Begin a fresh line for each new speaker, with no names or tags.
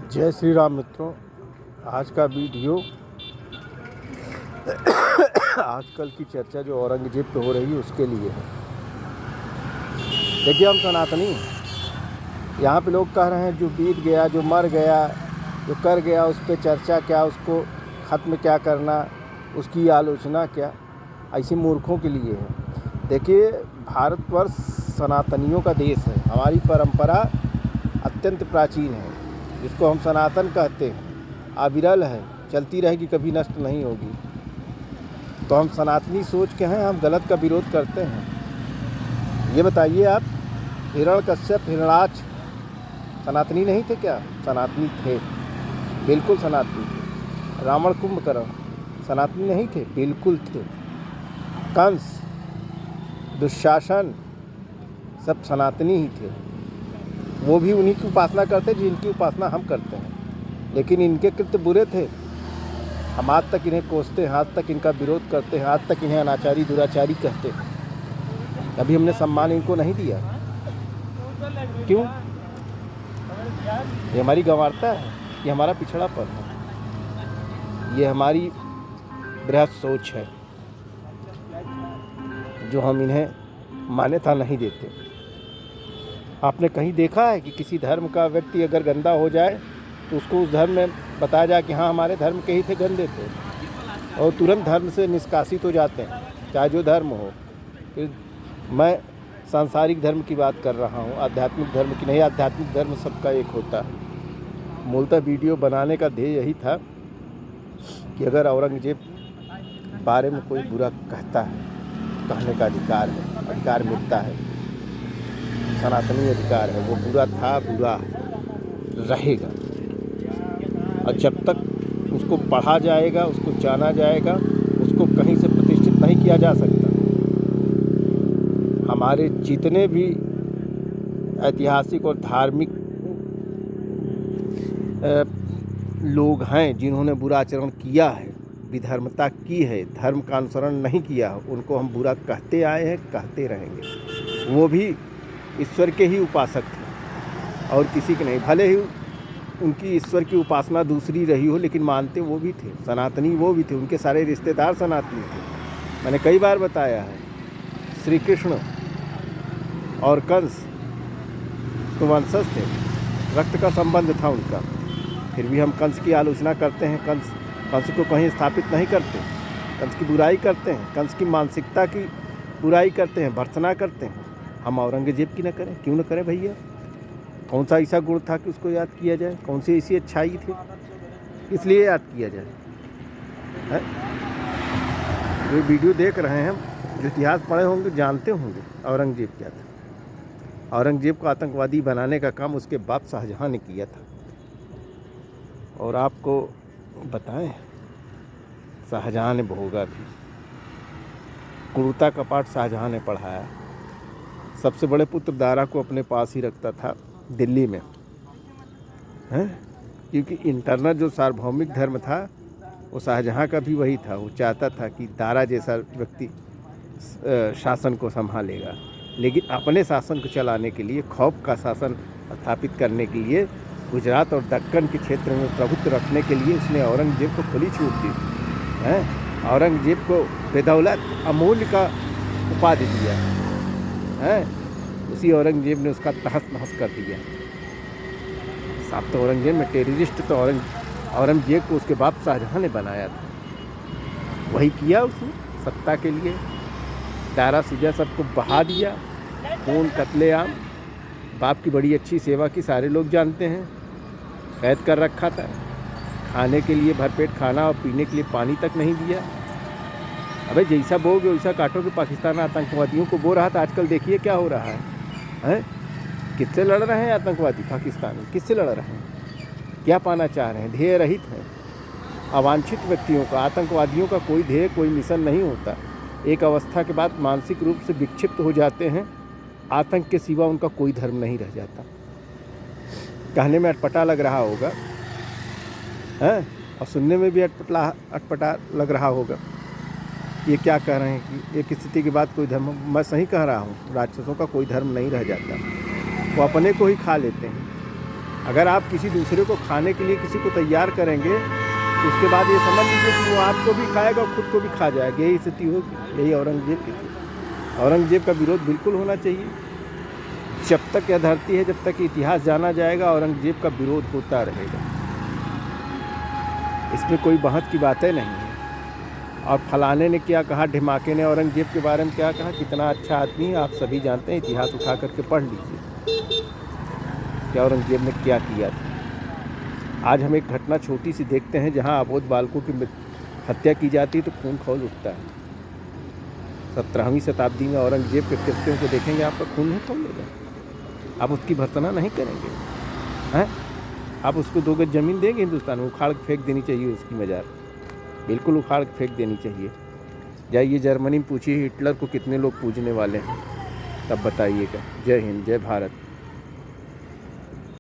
जय श्री राम मित्रों। आज का वीडियो आजकल की चर्चा जो औरंगजेब पे हो रही है उसके लिए है। देखिए, हम सनातनी हैं। यहाँ पे लोग कह रहे हैं जो बीत गया, जो मर गया, जो कर गया, उस पर चर्चा क्या, उसको ख़त्म क्या करना, उसकी आलोचना क्या, ऐसे मूर्खों के लिए है। देखिए, भारतवर्ष सनातनियों का देश है। हमारी परंपरा अत्यंत प्राचीन है, जिसको हम सनातन कहते हैं, अविरल है, चलती रहेगी, कभी नष्ट नहीं होगी। तो हम सनातनी सोच के हैं, हम गलत का विरोध करते हैं। ये बताइए आप, हिरण्यकश्यप, हिरणाक्ष सनातनी नहीं थे क्या? सनातनी थे, बिल्कुल सनातनी थे। रावण, कुंभकर्ण सनातनी नहीं थे? बिल्कुल थे। कंस, दुशासन सब सनातनी ही थे। वो भी उन्हीं की उपासना करते जिनकी उपासना हम करते हैं, लेकिन इनके कृत्य बुरे थे। हम आज तक इन्हें कोसते हैं, आज तक इनका विरोध करते हैं, आज तक इन्हें अनाचारी, दुराचारी कहते हैं। कभी हमने सम्मान इनको नहीं दिया। क्यों? ये हमारी गंवारता है, ये हमारा पिछड़ापन है, ये हमारी बृहद सोच है जो हम इन्हें मान्यता नहीं देते। आपने कहीं देखा है कि किसी धर्म का व्यक्ति अगर गंदा हो जाए तो उसको उस धर्म में बताया जाए कि हाँ, हमारे धर्म के ही थे, गंदे थे, और तुरंत धर्म से निष्कासित हो जाते हैं, चाहे जो धर्म हो। फिर मैं सांसारिक धर्म की बात कर रहा हूँ, आध्यात्मिक धर्म की नहीं। आध्यात्मिक धर्म सबका एक होता है। मूलतः वीडियो बनाने का ध्येय यही था कि अगर औरंगजेब बारे में कोई बुरा कहता है, कहने का अधिकार है, अधिकार मिलता है, सनातनी अधिकार है। वो बुरा था, बुरा रहेगा, और जब तक उसको पढ़ा जाएगा, उसको जाना जाएगा, उसको कहीं से प्रतिष्ठित नहीं किया जा सकता। हमारे जितने भी ऐतिहासिक और धार्मिक लोग हैं जिन्होंने बुरा आचरण किया है, विधर्मता की है, धर्म का अनुसरण नहीं किया, उनको हम बुरा कहते आए हैं, कहते रहेंगे। वो भी ईश्वर के ही उपासक थे और किसी के नहीं। भले ही उनकी ईश्वर की उपासना दूसरी रही हो, लेकिन मानते वो भी थे, सनातनी वो भी थे। उनके सारे रिश्तेदार सनातनी थे। मैंने कई बार बताया है, श्री कृष्ण और कंस तो वंशज थे, रक्त का संबंध था उनका। फिर भी हम कंस की आलोचना करते हैं, कंस को कहीं स्थापित नहीं करते, कंस की बुराई करते हैं, कंस की मानसिकता की बुराई करते हैं, भर्त्सना करते हैं। हम औरंगजेब की न करें? क्यों न करें भैया? कौन सा ऐसा गुण था कि उसको याद किया जाए? कौन सी ऐसी अच्छाई थी इसलिए याद किया जाए? है? जो वीडियो देख रहे हैं, जो इतिहास पढ़े होंगे, जानते होंगे औरंगजेब क्या था। औरंगजेब को आतंकवादी बनाने का काम उसके बाप शाहजहां ने किया था। और आपको बताएं, शाहजहां ने भोगा भी। क्रूरता का पाठ शाहजहां ने पढ़ाया। सबसे बड़े पुत्र दारा को अपने पास ही रखता था दिल्ली में, हैं? क्योंकि इंटरनल जो सार्वभौमिक धर्म था वो शाहजहां का भी वही था। वो चाहता था कि दारा जैसा व्यक्ति शासन को संभालेगा, लेकिन अपने शासन को चलाने के लिए, खौफ का शासन स्थापित करने के लिए, गुजरात और दक्कन के क्षेत्र में प्रभुत्व रखने के लिए उसने औरंगजेब को खुली छूट दी है। औरंगजेब को बेदौलत अमूल्य का उपाधि दिया है। उसी औरंगजेब ने उसका तहस नहस कर दिया। साहब तो औरंगजेब में टेररिस्ट तो औरंगजेब को उसके बाप शाहजहां ने बनाया था। वही किया उसने सत्ता के लिए। दारा सीधा सबको बहा दिया, खून कत्लेआम। बाप की बड़ी अच्छी सेवा की सारे लोग जानते हैं। कैद कर रखा था, खाने के लिए भरपेट खाना और पीने के लिए पानी तक नहीं दिया। अबे जैसा बोगे वैसा काटोगे। पाकिस्तान आतंकवादियों को बो रहा था, आजकल देखिए क्या हो रहा है? किससे लड़ रहे हैं आतंकवादी? पाकिस्तान किससे लड़ रहे हैं? क्या पाना चाह रहे हैं? ध्येय रहित हैं। अवांछित व्यक्तियों का, आतंकवादियों का कोई ध्येय, कोई मिशन नहीं होता। एक अवस्था के बाद मानसिक रूप से विक्षिप्त हो जाते हैं। आतंक के सिवा उनका कोई धर्म नहीं रह जाता। कहने में अटपटा लग रहा होगा, हैं? और सुनने में भी अटपटा लग रहा होगा। ये क्या कह रहे हैं कि एक स्थिति के बाद कोई धर्म? मैं सही कह रहा हूँ, राक्षसों का कोई धर्म नहीं रह जाता। वो अपने को ही खा लेते हैं। अगर आप किसी दूसरे को खाने के लिए किसी को तैयार करेंगे तो उसके बाद ये समझ लीजिए कि वो आपको भी खाएगा और खुद को भी खा जाएगा। यही स्थिति होगी। यही औरंगजेब की थी। औरंगजेब का विरोध बिल्कुल होना चाहिए। जब तक यह धरती है, जब तक इतिहास जाना जाएगा, औरंगजेब का विरोध होता रहेगा। इसमें कोई बहस की बातें नहीं है। और फलाने ने क्या कहा, ढिमाके ने औरंगजेब के बारे में क्या कहा, कितना अच्छा आदमी है, आप सभी जानते हैं। इतिहास उठा करके पढ़ लीजिए कि औरंगजेब ने क्या किया था। आज हम एक घटना छोटी सी देखते हैं जहां अबोध बालकों की हत्या की जाती है तो खून खौल उठता है। 17वीं शताब्दी में औरंगजेब के कृत्यों को देखेंगे, आपका खून नहीं खौलेगा। आप उसकी भर्त्सना नहीं करेंगे हैं। आप उसको 2 गज ज़मीन देंगे हिंदुस्तान में, उखाड़ के फेंक देनी चाहिए उसकी मज़ार, बिल्कुल उखाड़ के फेंक देनी चाहिए। जाइए जर्मनी में पूछिए हिटलर को कितने लोग पूजने वाले हैं, तब बताइएगा। जय हिंद, जय भारत।